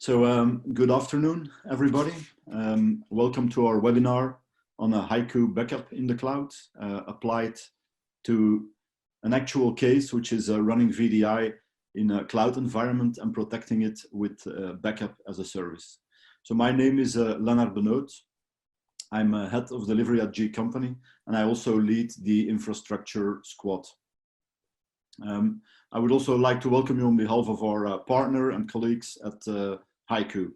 Good afternoon, everybody. Welcome to our webinar on a HYCU backup in the cloud, applied to an actual case, which is running VDI in a cloud environment and protecting it with backup as a service. So my name is Lennart Benoot. I'm head of delivery at G Company, and I also lead the infrastructure squad. I would also like to welcome you on behalf of our partner and colleagues at HYCU.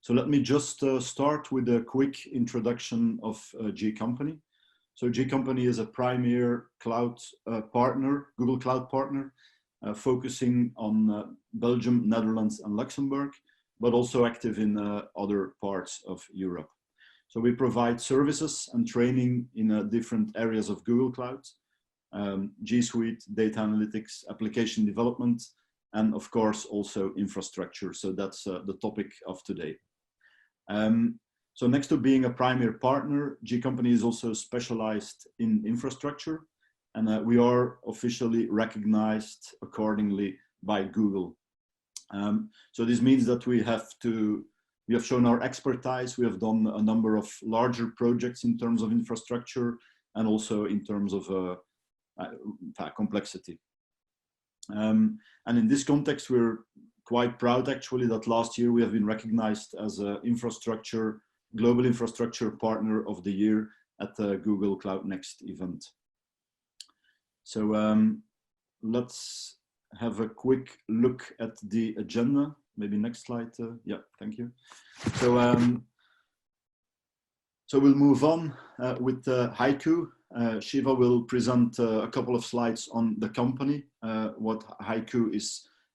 So let me just start with a quick introduction of G Company. So G Company is a premier cloud partner, Google Cloud partner, focusing on Belgium, Netherlands, and Luxembourg, but also active in other parts of Europe. So we provide services and training in different areas of Google Cloud. G Suite, data analytics, application development, and of course also infrastructure. So that's the topic of today. So next to being a primary partner, G Company is also specialized in infrastructure, and we are officially recognized accordingly by Google. So this means that we have shown our expertise. We have done a number of larger projects in terms of infrastructure and also in terms of complexity. And in this context, we're quite proud actually that last year we have been recognized as a global infrastructure partner of the year at the Google Cloud Next event. So let's have a quick look at the agenda. Maybe next slide. Yeah, thank you. So so we'll move on with HYCU. Shiva will present a couple of slides on the company, what HYCU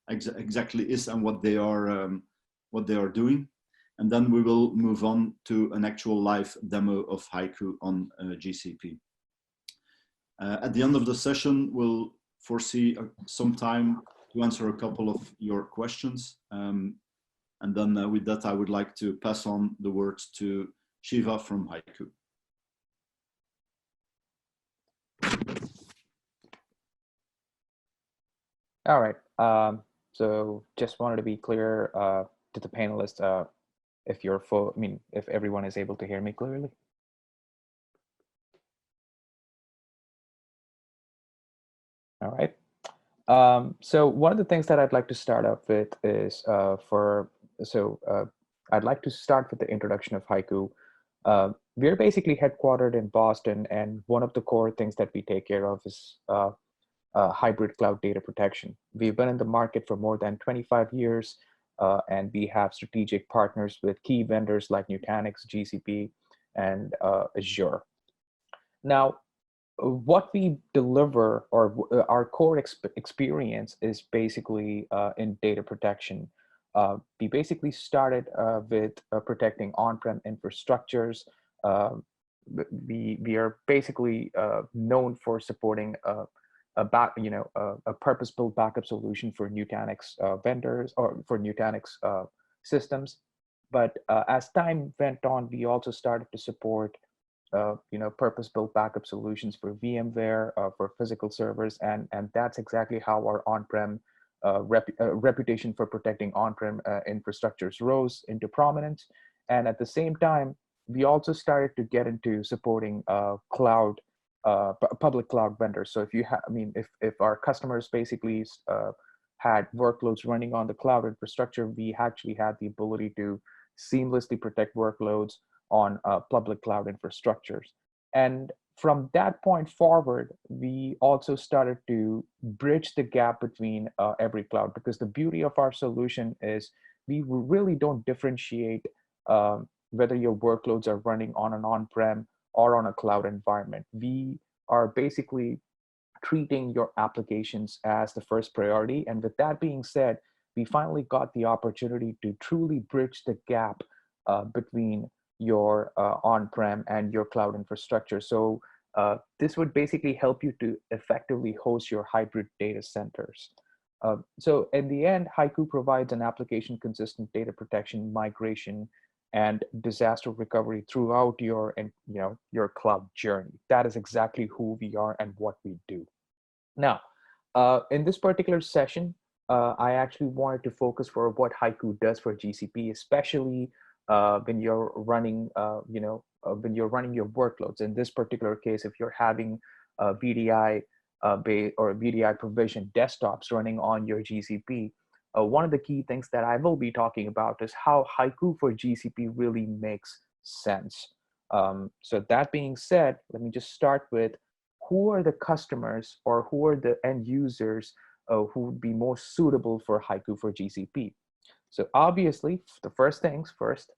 exactly is and what they are doing, and then we will move on to an actual live demo of HYCU on GCP. At the end of the session, we'll foresee some time to answer a couple of your questions, and then with that, I would like to pass on the words to Shiva from HYCU. All right, so just wanted to be clear to the panelists, if everyone is able to hear me clearly. All right, so one of the things that I'd like to start up with is I'd like to start with the introduction of HYCU. We're basically headquartered in Boston, and one of the core things that we take care of is hybrid cloud data protection. We've been in the market for more than 25 years, and we have strategic partners with key vendors like Nutanix, GCP, and Azure. Now, what we deliver, or our core experience, is basically in data protection. We basically started with protecting on-prem infrastructures. We are basically known for supporting a purpose-built backup solution for Nutanix vendors or for Nutanix systems. But as time went on, we also started to support purpose-built backup solutions for VMware, for physical servers, and that's exactly how our on-prem reputation for protecting on-prem infrastructures rose into prominence. And at the same time, we also started to get into supporting public cloud vendors. So if our customers basically had workloads running on the cloud infrastructure, we actually had the ability to seamlessly protect workloads on public cloud infrastructures. And from that point forward, we also started to bridge the gap between every cloud, because the beauty of our solution is we really don't differentiate whether your workloads are running on an on-prem or on a cloud environment. We are basically treating your applications as the first priority. And with that being said, we finally got the opportunity to truly bridge the gap between your on-prem and your cloud infrastructure. So this would basically help you to effectively host your hybrid data centers. So in the end, HYCU provides an application-consistent data protection, migration, and disaster recovery throughout your cloud journey. That is exactly who we are and what we do. Now, in this particular session, I actually wanted to focus for what HYCU does for GCP, especially when you're running, when you're running your workloads. In this particular case, if you're having VDI or VDI provision desktops running on your GCP, one of the key things that I will be talking about is how HYCU for GCP really makes sense. So that being said, let me just start with who are the customers or who are the end users who would be most suitable for HYCU for GCP. So obviously, the first things first,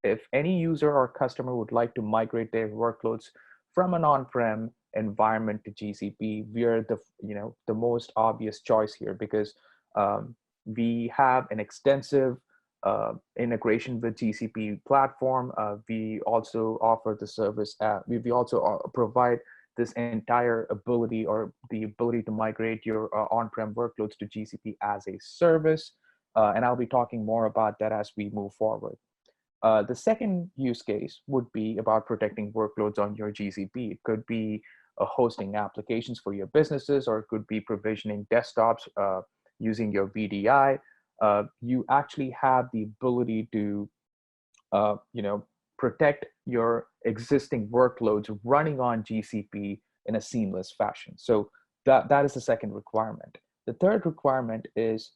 if any user or customer would like to migrate their workloads from an on-prem environment to GCP, we are the most obvious choice here because we have an extensive integration with GCP platform. We also offer the service. We also provide this entire ability or the ability to migrate your on-prem workloads to GCP as a service. And I'll be talking more about that as we move forward. The second use case would be about protecting workloads on your GCP. It could be hosting applications for your businesses, or it could be provisioning desktops using your VDI. You actually have the ability to protect your existing workloads running on GCP in a seamless fashion. So that is the second requirement. The third requirement is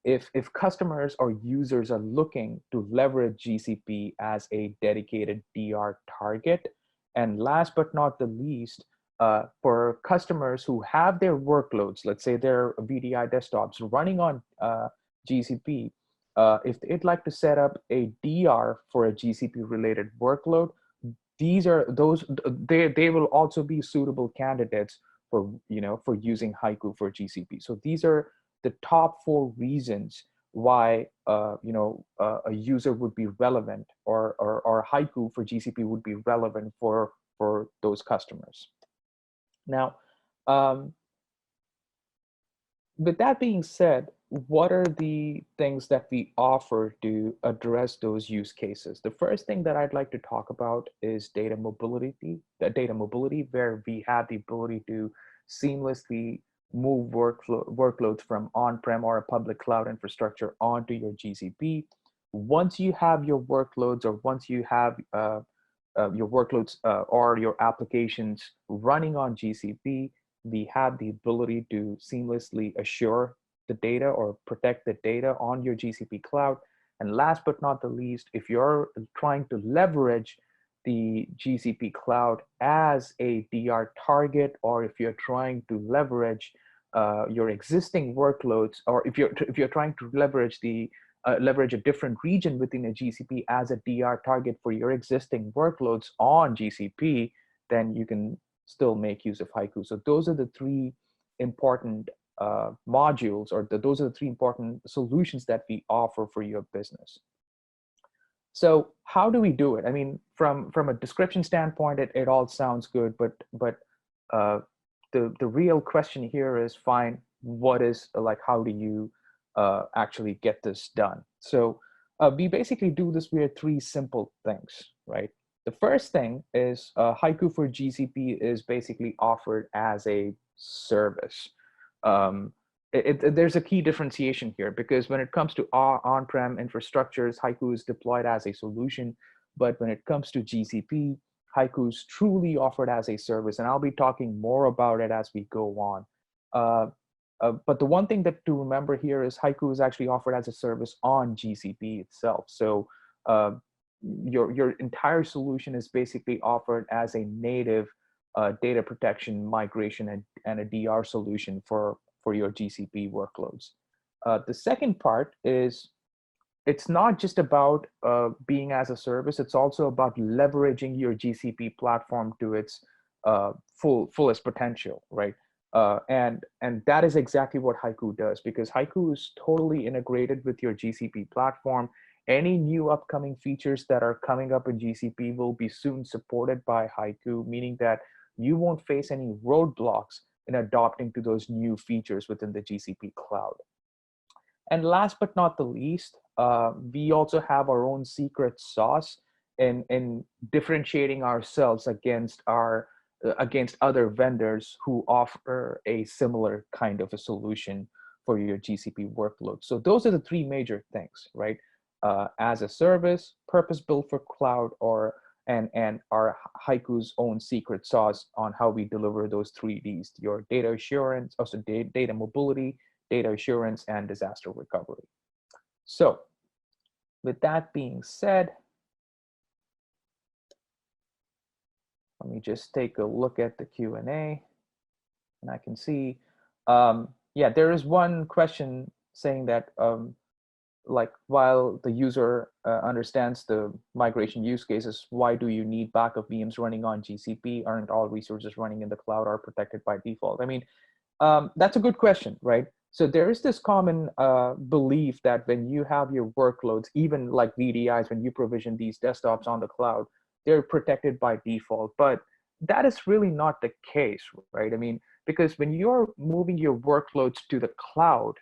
if customers or users are looking to leverage GCP as a dedicated DR target. And last but not the least, for customers who have their workloads, let's say their VDI desktops running on GCP, if they'd like to set up a DR for a GCP related workload, they will also be suitable candidates for using HYCU for GCP. So these are the top 4 reasons why a user would be relevant, or HYCU for GCP would be relevant for those customers. Now, with that being said, what are the things that we offer to address those use cases? The first thing that I'd like to talk about is data mobility, where we have the ability to seamlessly move workloads from on-prem or a public cloud infrastructure onto your GCP. Once you have your workloads, or once you have your workloads or your applications running on GCP, we have the ability to seamlessly assure the data or protect the data on your GCP cloud. And last but not the least, if you're trying to leverage the GCP cloud as a DR target, or if you're trying to leverage your existing workloads, or if you're trying to leverage a different region within a GCP as a DR target for your existing workloads on GCP, then you can still make use of HYCU. So those are the 3 important modules, or those are the 3 important solutions that we offer for your business. So how do we do it? I mean, from a description standpoint, it all sounds good, but the real question here is, fine, how do you actually get this done? So we basically do this via 3 simple things, right? The first thing is HYCU for GCP is basically offered as a service. There's a key differentiation here, because when it comes to on-prem infrastructures, HYCU is deployed as a solution. But when it comes to GCP, HYCU is truly offered as a service. And I'll be talking more about it as we go on. But the one thing that to remember here is HYCU is actually offered as a service on GCP itself. So your entire solution is basically offered as a native data protection, migration, and a DR solution for your GCP workloads. The second part is, it's not just about being as a service, it's also about leveraging your GCP platform to its fullest potential, right? And that is exactly what HYCU does, because HYCU is totally integrated with your GCP platform. Any new upcoming features that are coming up in GCP will be soon supported by HYCU, meaning that you won't face any roadblocks in adopting to those new features within the GCP cloud. And last but not the least, we also have our own secret sauce in differentiating ourselves against other vendors who offer a similar kind of a solution for your GCP workload. So those are the three major things, right? As a service, purpose-built for cloud, or and our HYCU's own secret sauce on how we deliver those 3Ds, your data assurance, also data mobility, data assurance, and disaster recovery. So with that being said, let me just take a look at the Q&A, and I can see, yeah, there is one question saying that like, while the user understands the migration use cases, why do you need backup VMs running on GCP? Aren't all resources running in the cloud are protected by default? I mean, that's a good question, right? So there is this common belief that when you have your workloads, even like VDIs, when you provision these desktops on the cloud, they're protected by default. But that is really not the case, right? I mean, because when you're moving your workloads to the cloud,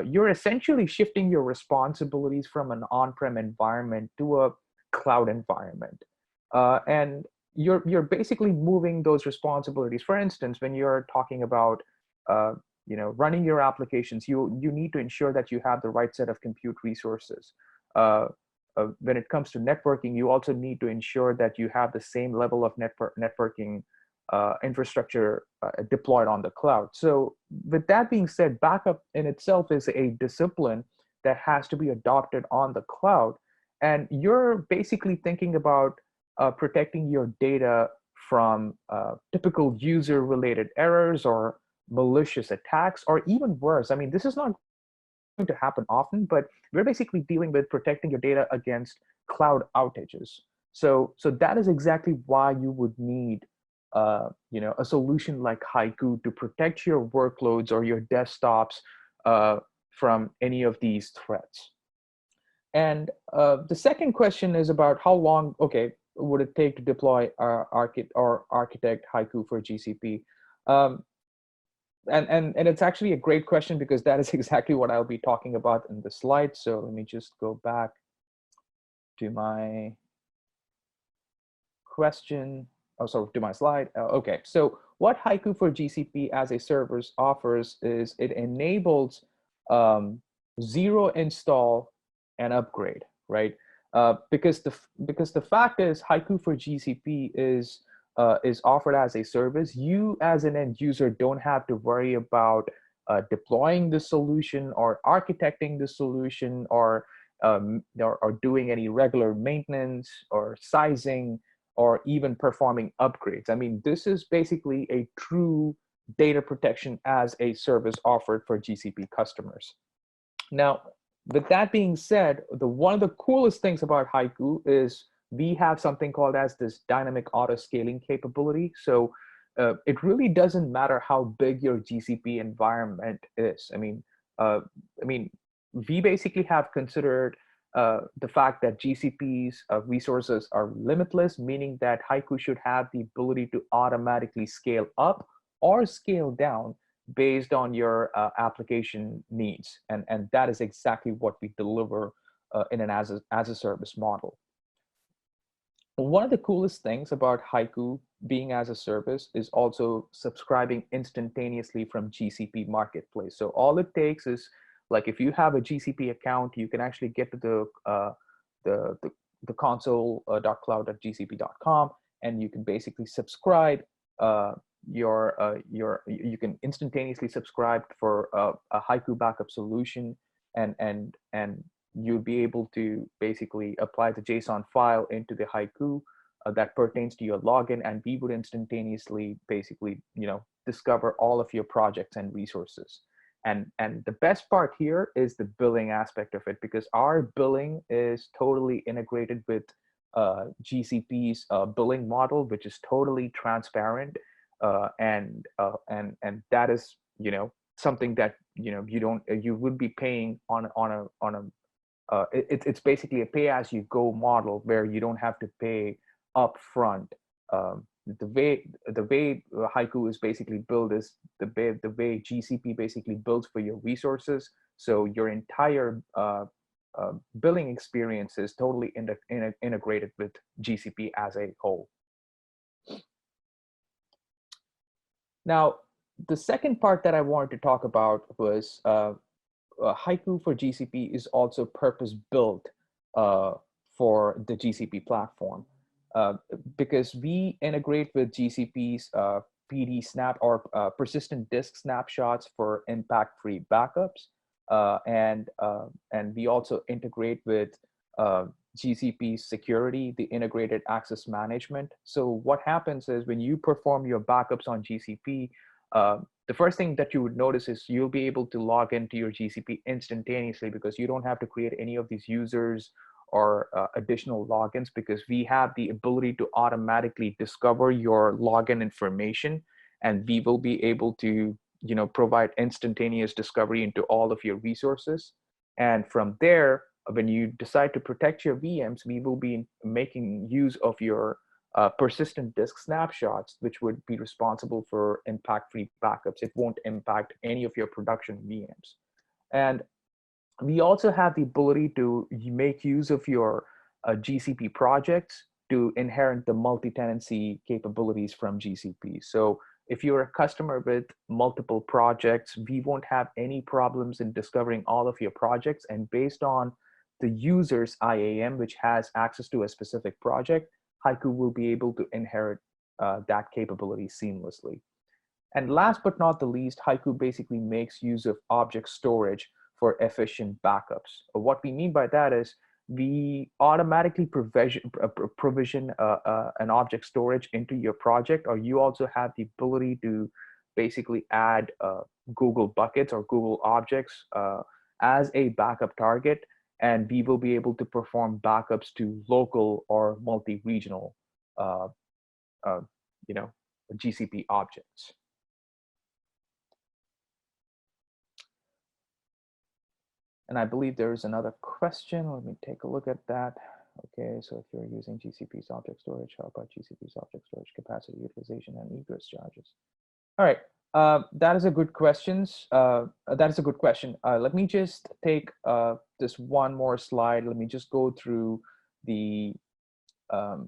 you're essentially shifting your responsibilities from an on-prem environment to a cloud environment. And you're basically moving those responsibilities. For instance, when you're talking about running your applications, you need to ensure that you have the right set of compute resources. When it comes to networking, you also need to ensure that you have the same level of networking infrastructure deployed on the cloud. So with that being said, backup in itself is a discipline that has to be adopted on the cloud. And you're basically thinking about protecting your data from typical user-related errors or malicious attacks, or even worse. I mean, this is not going to happen often, but we're basically dealing with protecting your data against cloud outages. So that is exactly why you would need a solution like HYCU to protect your workloads or your desktops from any of these threats. And the second question is about how long, would it take to deploy architect HYCU for GCP? And it's actually a great question, because that is exactly what I'll be talking about in the slide. So let me just go back to my question. Oh, sorry, to my slide. Okay, so what HYCU for GCP as a service offers is it enables zero install and upgrade, right? Because the fact is, HYCU for GCP is offered as a service. You as an end user don't have to worry about deploying the solution or architecting the solution or doing any regular maintenance or sizing or even performing upgrades. I mean, this is basically a true data protection as a service offered for GCP customers. Now, with that being said, one of the coolest things about HYCU is we have something called as this dynamic auto scaling capability. So it really doesn't matter how big your GCP environment is. I mean, we basically have considered the fact that GCP's resources are limitless, meaning that HYCU should have the ability to automatically scale up or scale down based on your application needs. And that is exactly what we deliver in an as a service model. One of the coolest things about HYCU being as a service is also subscribing instantaneously from GCP Marketplace. So all it takes is, like, if you have a GCP account, you can actually get to the console.cloud.gcp.com, and you can basically subscribe you can instantaneously subscribe for a HYCU backup solution, and you'll be able to basically apply the JSON file into the HYCU that pertains to your login, and we would instantaneously basically discover all of your projects and resources. And the best part here is the billing aspect of it, because our billing is totally integrated with GCP's billing model, which is totally transparent, and that is something that you would be paying on a it's basically a pay-as-you-go model where you don't have to pay upfront. The way HYCU is basically built is the way GCP basically builds for your resources. So your entire billing experience is totally integrated with GCP as a whole. Now, the second part that I wanted to talk about was HYCU for GCP is also purpose built for the GCP platform, because we integrate with GCP's PD snap or persistent disk snapshots for impact-free backups, and we also integrate with GCP security, the integrated access management. So what happens is when you perform your backups on GCP, the first thing that you would notice is you'll be able to log into your GCP instantaneously, because you don't have to create any of these users or additional logins, because we have the ability to automatically discover your login information, and we will be able to provide instantaneous discovery into all of your resources. And from there, when you decide to protect your VMs, we will be making use of your persistent disk snapshots, which would be responsible for impact-free backups. It won't impact any of your production VMs. And we also have the ability to make use of your GCP projects to inherit the multi-tenancy capabilities from GCP. So if you're a customer with multiple projects, we won't have any problems in discovering all of your projects. And based on the user's IAM, which has access to a specific project, HYCU will be able to inherit that capability seamlessly. And last but not the least, HYCU basically makes use of object storage for efficient backups. What we mean by that is we automatically provision an object storage into your project, or you also have the ability to basically add Google buckets or Google objects as a backup target, and we will be able to perform backups to local or multi-regional GCP objects. And I believe there's another question. Let me take a look at that. Okay, so if you're using GCP's object storage, how about GCP's object storage capacity utilization and egress charges? All right, that is a good question. Let me just take this one more slide. Let me just go through the, let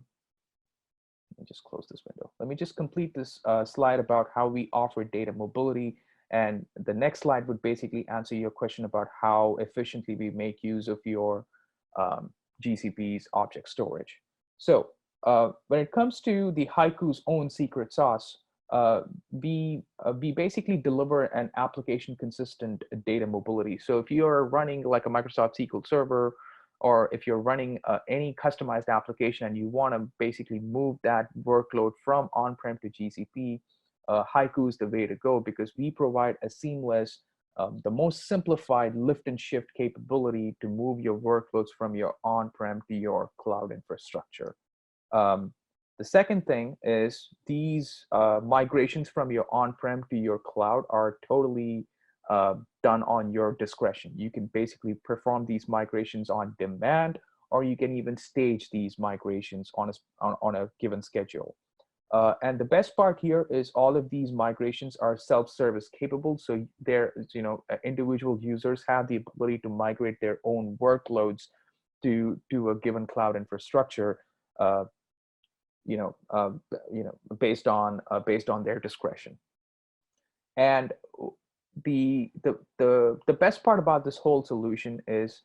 me just close this window. Let me just complete this slide about how we offer data mobility. And the next slide would basically answer your question about how efficiently we make use of your GCP's object storage. So when it comes to the HYCU's own secret sauce, we basically deliver an application consistent data mobility. So if you're running like a Microsoft SQL Server, or if you're running any customized application and you want to basically move that workload from on-prem to GCP, HYCU is the way to go, because we provide a seamless, the most simplified lift and shift capability to move your workloads from your on-prem to your cloud infrastructure. The second thing is these migrations from your on-prem to your cloud are totally done on your discretion. You can basically perform these migrations on demand, or you can even stage these migrations on a given schedule. And the best part here is all of these migrations are self-service capable. So individual users have the ability to migrate their own workloads to a given cloud infrastructure, based on their discretion. And the best part about this whole solution is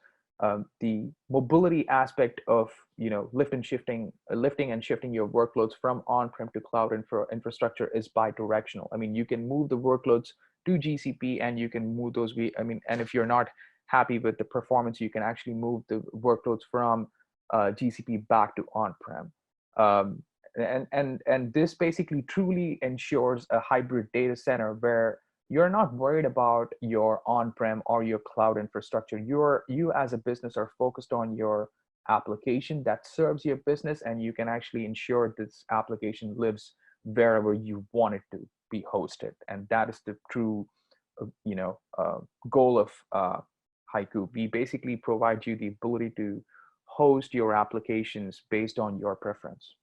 the mobility aspect of lifting and shifting your workloads from on-prem to cloud infrastructure is bi-directional. I mean, you can move the workloads to GCP, and you can move those. And if you're not happy with the performance, you can actually move the workloads from GCP back to on-prem. And this basically truly ensures a hybrid data center where you're not worried about your on-prem or your cloud infrastructure. You as a business are focused on your application that serves your business, and you can actually ensure this application lives wherever you want it to be hosted. And that is the true, goal of HYCU. We basically provide you the ability to host your applications based on your preference.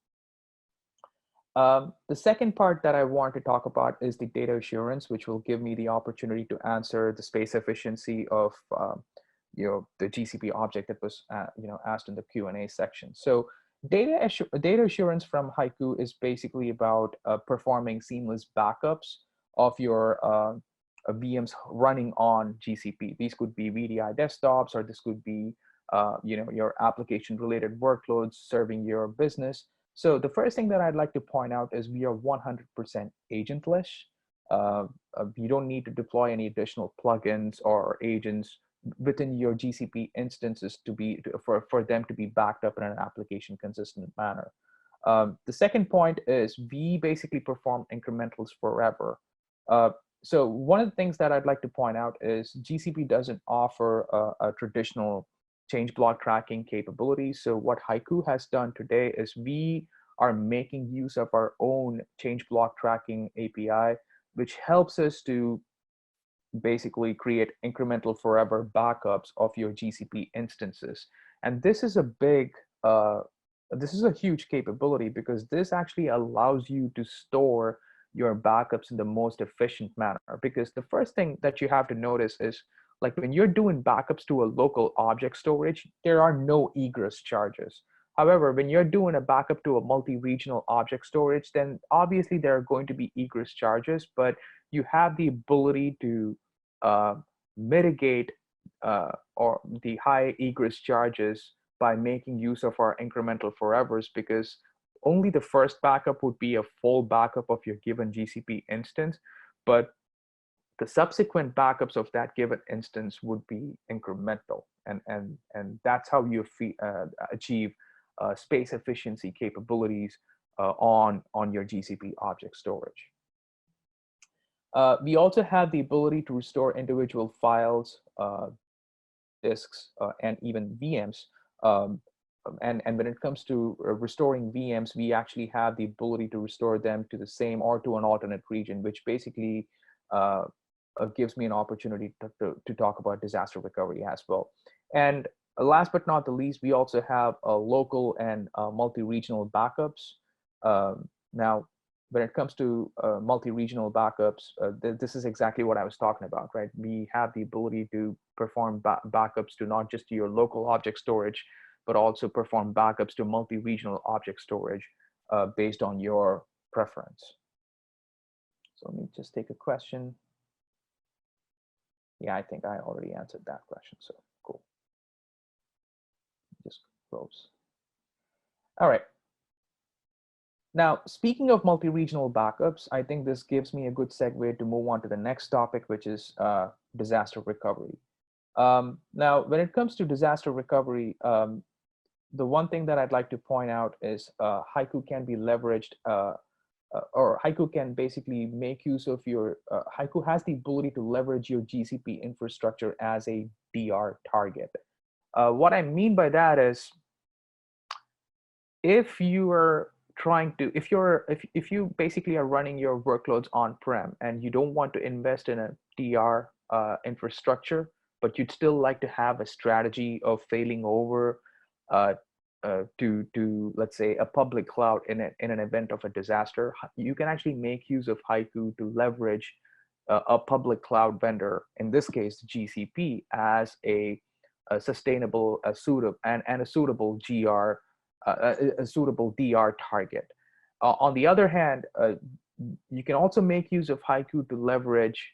The second part that I want to talk about is the data assurance, which will give me the opportunity to answer the space efficiency of the GCP object that was asked in the Q&A section. So data assurance from HYCU is basically about performing seamless backups of your VMs running on GCP. These could be VDI desktops, or this could be your application related workloads serving your business. So the first thing that I'd like to point out is we are 100% agentless. You don't need to deploy any additional plugins or agents within your GCP instances for them to be backed up in an application consistent manner. The second point is we basically perform incrementals forever. So one of the things that I'd like to point out is GCP doesn't offer a traditional change block tracking capability. So what HYCU has done today is we are making use of our own change block tracking API, which helps us to basically create incremental forever backups of your GCP instances. And this is a huge capability, because this actually allows you to store your backups in the most efficient manner. Because the first thing that you have to notice is, like, when you're doing backups to a local object storage, there are no egress charges. However, when you're doing a backup to a multi-regional object storage, then obviously there are going to be egress charges, but you have the ability to mitigate or the high egress charges by making use of our incremental forevers, because only the first backup would be a full backup of your given GCP instance, but the subsequent backups of that given instance would be incremental, and that's how you achieve space efficiency capabilities on your GCP object storage. We also have the ability to restore individual files, disks, and even VMs. And when it comes to restoring VMs, we actually have the ability to restore them to the same or to an alternate region, which basically gives me an opportunity to talk about disaster recovery as well. And last but not the least, we also have local and multi-regional backups. Now, when it comes to multi-regional backups, this is exactly what I was talking about, right? We have the ability to perform backups to not just your local object storage, but also perform backups to multi-regional object storage based on your preference. So let me just take a question. Yeah, I think I already answered that question, so cool. Just close. All right. Now, speaking of multi-regional backups, I think this gives me a good segue to move on to the next topic, which is disaster recovery. Now, when it comes to disaster recovery, the one thing that I'd like to point out is HYCU can be leveraged, or HYCU can basically make use of your, HYCU has the ability to leverage your GCP infrastructure as a DR target. What I mean by that is, if you are if you basically are running your workloads on-prem and you don't want to invest in a DR infrastructure, but you'd still like to have a strategy of failing over to let's say a public cloud in an event of a disaster, you can actually make use of HYCU to leverage a public cloud vendor, in this case GCP, as a sustainable, a suitable a suitable DR target. On the other hand, you can also make use of HYCU to leverage,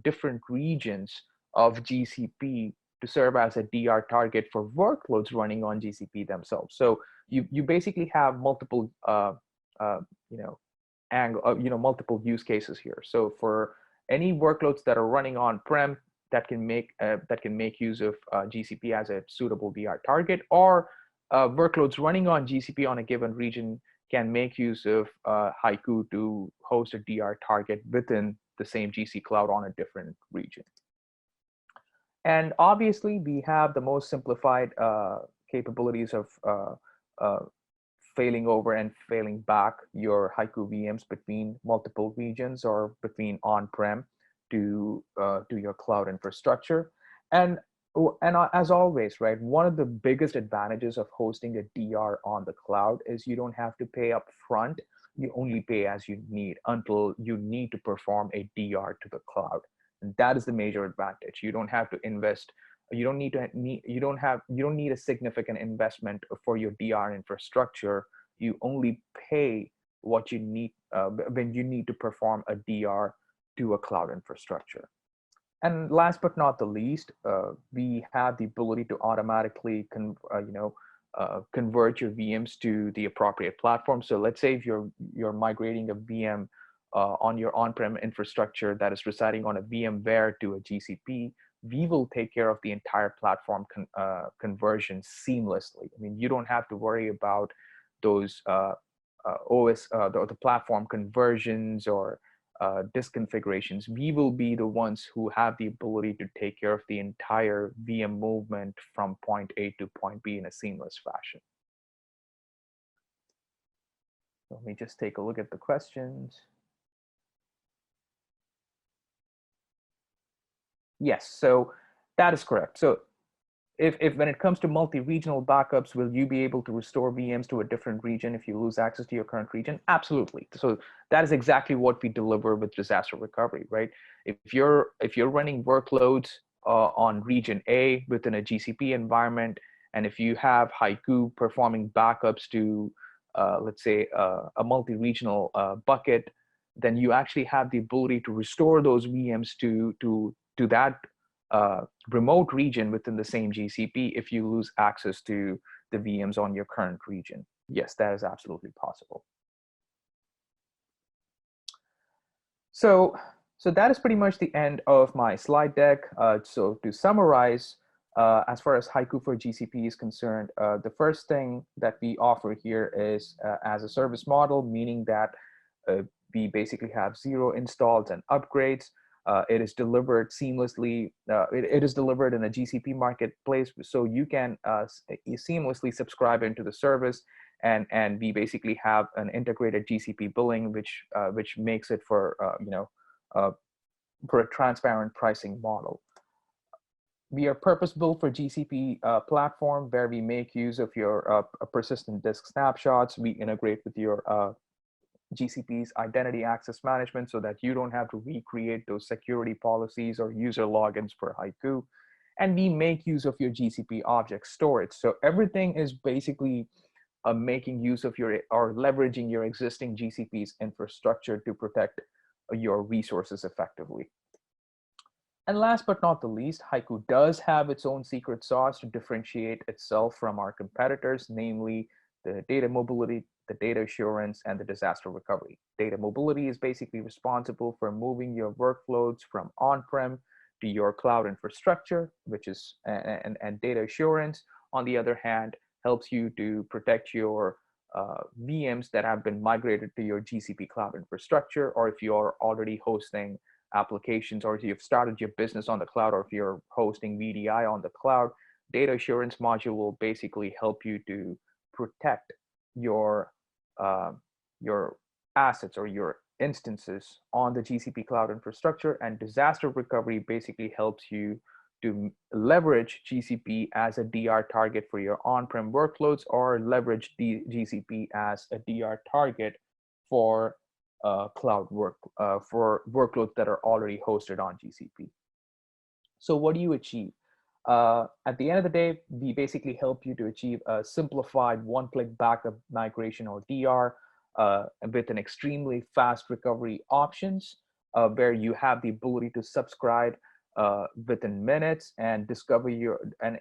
different regions of GCP to serve as a DR target for workloads running on GCP themselves. So you basically have multiple, multiple use cases here. So for any workloads that are running on-prem, that can make use of GCP as a suitable DR target, or workloads running on GCP on a given region can make use of HYCU to host a DR target within the same GC cloud on a different region. And obviously, we have the most simplified capabilities of failing over and failing back your HYCU VMs between multiple regions or between on-prem to your cloud infrastructure. And as always, right, one of the biggest advantages of hosting a DR on the cloud is you don't have to pay up front. You only pay as you need until you need to perform a DR to the cloud. And that is the major advantage. You don't have to invest. You don't need a significant investment for your DR infrastructure. You only pay what you need when you need to perform a DR to a cloud infrastructure. And last but not the least, we have the ability to automatically convert your VMs to the appropriate platform. So let's say if you're migrating a VM on your on-prem infrastructure that is residing on a VMware to a GCP, we will take care of the entire platform conversion seamlessly. I mean, you don't have to worry about those the platform conversions or disk configurations. We will be the ones who have the ability to take care of the entire VM movement from point A to point B in a seamless fashion. Let me just take a look at the questions. Yes, so that is correct. So if when it comes to multi-regional backups, will you be able to restore VMs to a different region if you lose access to your current region? Absolutely. So that is exactly what we deliver with disaster recovery, right? If you're running workloads on region A within a GCP environment, and if you have HYCU performing backups to, let's say, a multi-regional bucket, then you actually have the ability to restore those VMs to that remote region within the same GCP if you lose access to the VMs on your current region. Yes, that is absolutely possible. So that is pretty much the end of my slide deck. So to summarize, as far as HYCU for GCP is concerned, the first thing that we offer here is as a service model, meaning that we basically have 0 installs and upgrades. It is delivered seamlessly. It is delivered in a GCP marketplace, so you can seamlessly subscribe into the service, and we basically have an integrated GCP billing, which makes it for a transparent pricing model. We are purpose-built for GCP platform, where we make use of your persistent disk snapshots. We integrate with your GCP's identity access management so that you don't have to recreate those security policies or user logins for HYCU. And we make use of your GCP object storage. So everything is basically making use of or leveraging your existing GCP's infrastructure to protect your resources effectively. And last but not the least, HYCU does have its own secret sauce to differentiate itself from our competitors, namely the data mobility, the data assurance, and the disaster recovery. Data mobility is basically responsible for moving your workloads from on-prem to your cloud infrastructure, which is, and data assurance, on the other hand, helps you to protect your VMs that have been migrated to your GCP cloud infrastructure, or if you are already hosting applications, or if you've started your business on the cloud, or if you're hosting VDI on the cloud, data assurance module will basically help you to protect your assets or your instances on the GCP cloud infrastructure. And disaster recovery basically helps you to leverage GCP as a DR target for your on-prem workloads, or leverage GCP as a DR target for cloud for workloads that are already hosted on GCP. So what do you achieve? At the end of the day, we basically help you to achieve a simplified one-click backup migration, or DR, with an extremely fast recovery options, where you have the ability to subscribe within minutes and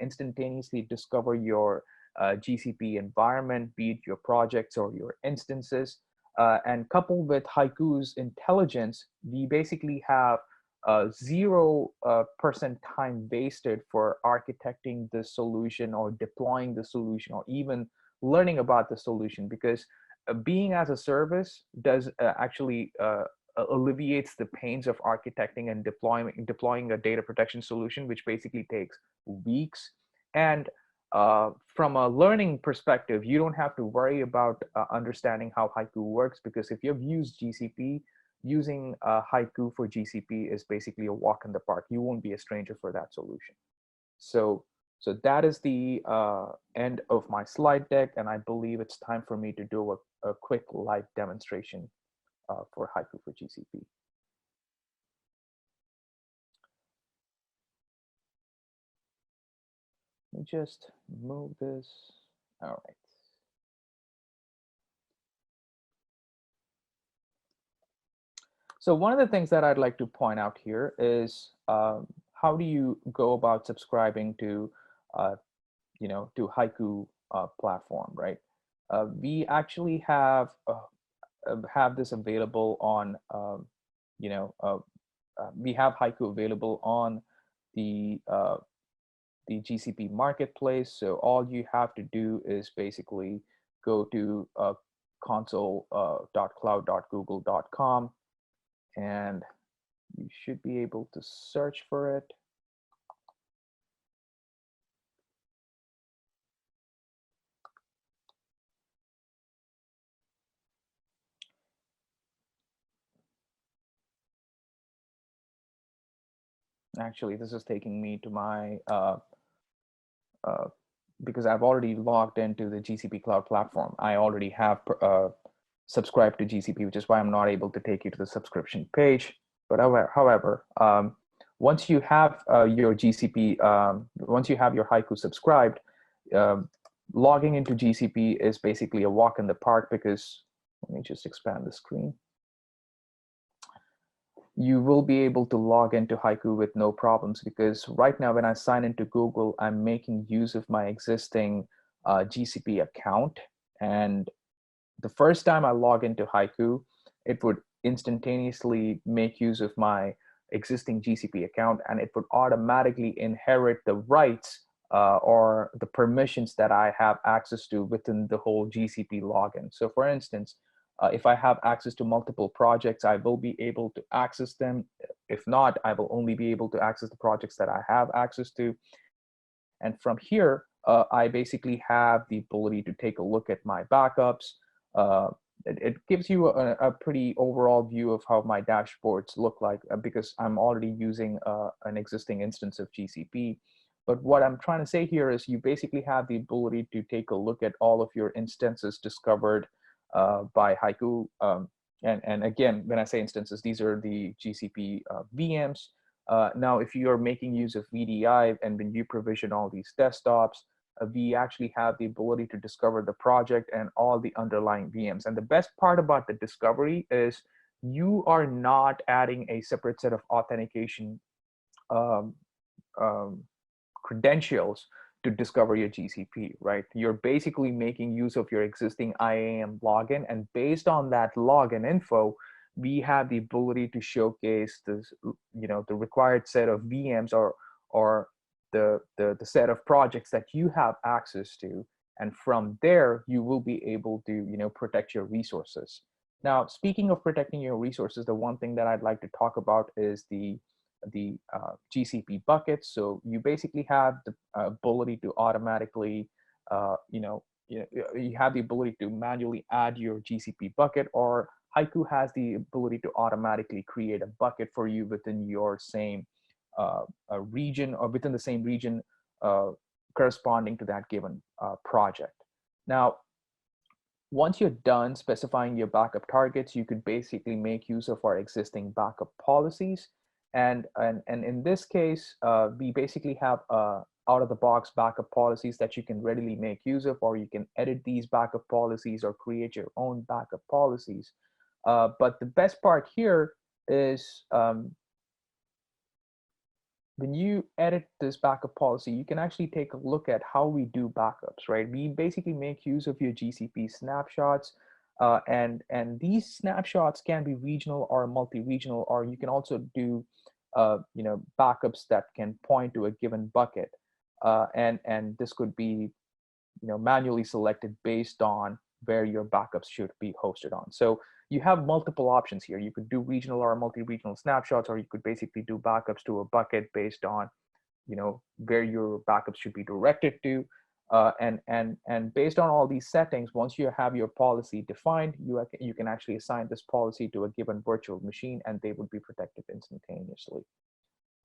instantaneously discover your GCP environment, be it your projects or your instances. And coupled with HYCU's intelligence, we basically have 0% time wasted for architecting the solution or deploying the solution or even learning about the solution, because being as a service does actually alleviates the pains of architecting and deploying a data protection solution, which basically takes weeks. And from a learning perspective, you don't have to worry about understanding how HYCU works, because if you've used GCP, using HYCU for GCP is basically a walk in the park. You won't be a stranger for that solution. So that is the end of my slide deck, and I believe it's time for me to do a quick live demonstration for HYCU for GCP. Let me just move this. All right. So one of the things that I'd like to point out here is how do you go about subscribing to, to HYCU platform, right? We actually have this available on, you know, uh, we have HYCU available on the the GCP marketplace. So all you have to do is basically go to console.cloud.google.com, and you should be able to search for it. Actually, this is taking me to my uh, because I've already logged into the GCP Cloud Platform. I already have subscribed to GCP, which is why I'm not able to take you to the subscription page. But however, once you have your GCP, once you have your HYCU subscribed, um, logging into GCP is basically a walk in the park, because let me just expand the screen. You will be able to log into HYCU with no problems, because right now when I sign into Google, I'm making use of my existing GCP account. And the first time I log into HYCU, it would instantaneously make use of my existing GCP account, and it would automatically inherit the rights or the permissions that I have access to within the whole GCP login. So for instance, if I have access to multiple projects, I will be able to access them. If not, I will only be able to access the projects that I have access to. And from here, I basically have the ability to take a look at my backups. It gives you a pretty overall view of how my dashboards look like, because I'm already using an existing instance of GCP. But what I'm trying to say here is you basically have the ability to take a look at all of your instances discovered by HYCU. And again, when I say instances, these are the GCP VMs. Now, if you are making use of VDI and when you provision all these desktops, we actually have the ability to discover the project and all the underlying VMs. And the best part about the discovery is you are not adding a separate set of authentication um, um, credentials to discover your GCP, right? You're basically making use of your existing IAM login, and based on that login info, we have the ability to showcase this, the required set of VMs or the set of projects that you have access to, and from there you will be able to protect your resources. Now, speaking of protecting your resources, the one thing that I'd like to talk about is the GCP buckets. So you basically have the ability to automatically, you have the ability to manually add your GCP bucket, or HYCU has the ability to automatically create a bucket for you within your same region, or within the same region corresponding to that given project. Now, once you're done specifying your backup targets, you could basically make use of our existing backup policies. And in this case, we basically have out-of-the-box backup policies that you can readily make use of, or you can edit these backup policies or create your own backup policies. But the best part here is when you edit this backup policy, you can actually take a look at how we do backups, right? We basically make use of your GCP snapshots, and these snapshots can be regional or multi-regional, or you can also do backups that can point to a given bucket, and this could be manually selected based on where your backups should be hosted on. So you have multiple options here. You could do regional or multi-regional snapshots, or you could basically do backups to a bucket based on where your backups should be directed to. And based on all these settings, once you have your policy defined, you can actually assign this policy to a given virtual machine, and they would be protected instantaneously.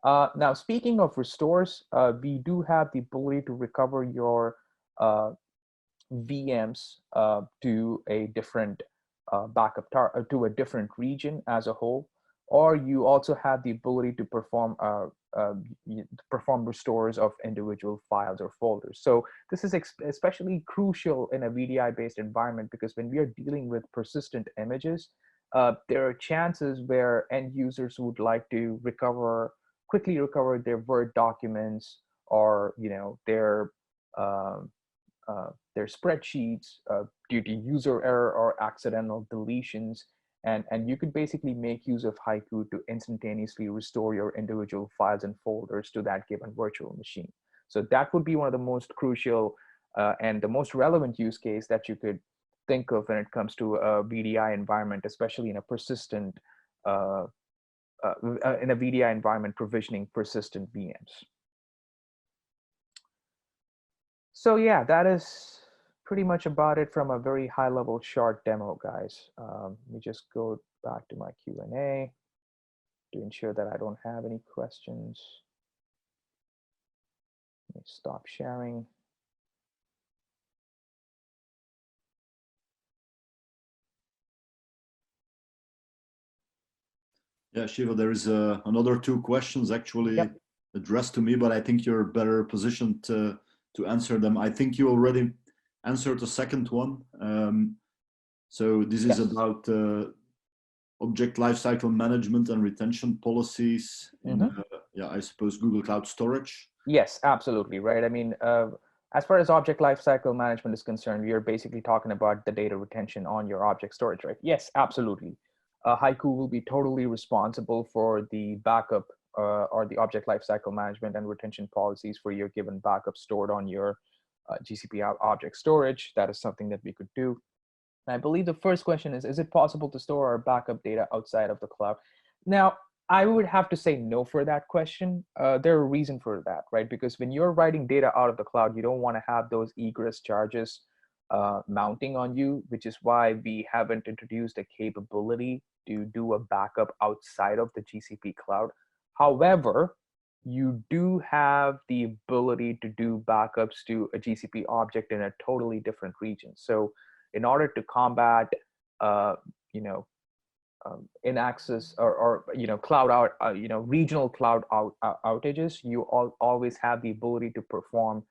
Now, speaking of restores, we do have the ability to recover your VMs to a different to a different region as a whole, or you also have the ability to perform restores of individual files or folders. So this is especially crucial in a VDI-based environment, because when we are dealing with persistent images, there are chances where end users would like to quickly recover their Word documents, or their spreadsheets due to user error or accidental deletions. And you could basically make use of HYCU to instantaneously restore your individual files and folders to that given virtual machine. So that would be one of the most crucial and the most relevant use case that you could think of when it comes to a VDI environment, especially in a persistent, in a VDI environment provisioning persistent VMs. So yeah, that is pretty much about it from a very high level short demo, guys. Let me just go back to my Q&A to ensure that I don't have any questions. Let me stop sharing. Yeah, Shiva, there is another 2 questions actually addressed to me, but I think you're better positioned to answer them. I think you already answered the second one. So this is about object lifecycle management and retention policies in, yeah, I suppose Google Cloud Storage. Yes, absolutely, right. I mean, as far as object lifecycle management is concerned, we are basically talking about the data retention on your object storage, right? Yes, absolutely. HYCU will be totally responsible for the backup or the object lifecycle management and retention policies for your given backup stored on your GCP object storage. That is something that we could do. And I believe the first question is it possible to store our backup data outside of the cloud? Now, I would have to say no for that question. There are a reason for that, right? Because when you're writing data out of the cloud, you don't want to have those egress charges mounting on you, which is why we haven't introduced a capability to do a backup outside of the GCP cloud. However, you do have the ability to do backups to a GCP object in a totally different region. So in order to combat, in-access or cloud out, regional cloud outages, you always have the ability to perform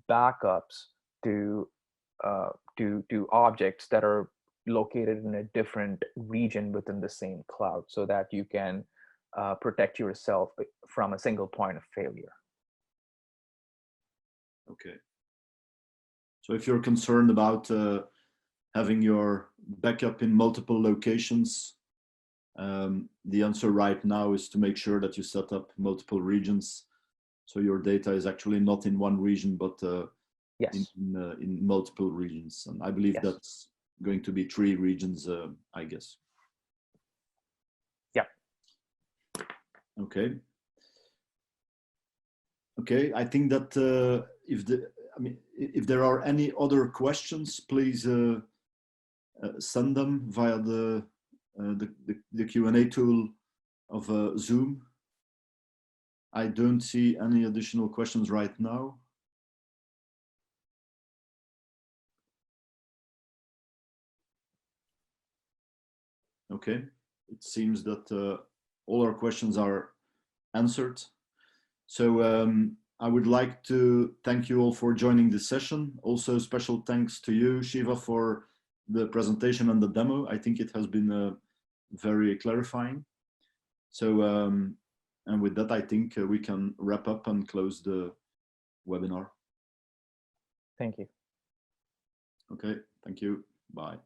backups to objects that are located in a different region within the same cloud, so that you can protect yourself from a single point of failure. Okay. So if you're concerned about having your backup in multiple locations, the answer right now is to make sure that you set up multiple regions, so your data is actually not in one region, but in multiple regions. And I believe that's going to be 3 regions, I guess. Yeah. Okay. Okay, I think that if there are any other questions, please send them via the Q&A tool of Zoom. I don't see any additional questions right now. Okay, it seems that all our questions are answered. So I would like to thank you all for joining this session. Also, special thanks to you, Shiva, for the presentation and the demo. I think it has been very clarifying. So, and with that, I think we can wrap up and close the webinar. Thank you. Okay, thank you. Bye.